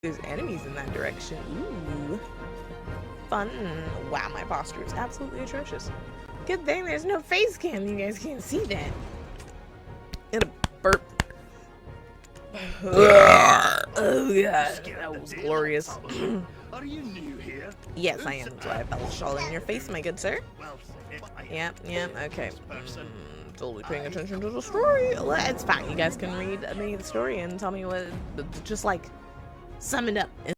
There's enemies in that direction. Ooh. Fun. Wow, my posture is absolutely atrocious. Good thing there's no face cam. You guys can't see that. And a burp. Oh god, that was glorious. Are you new here? Yes, I am. That's why I belched all in your face, my good sir. Yep, okay. Totally paying attention to the story. Well, it's fine. You guys can read me the story and tell me what, just like, sum it up.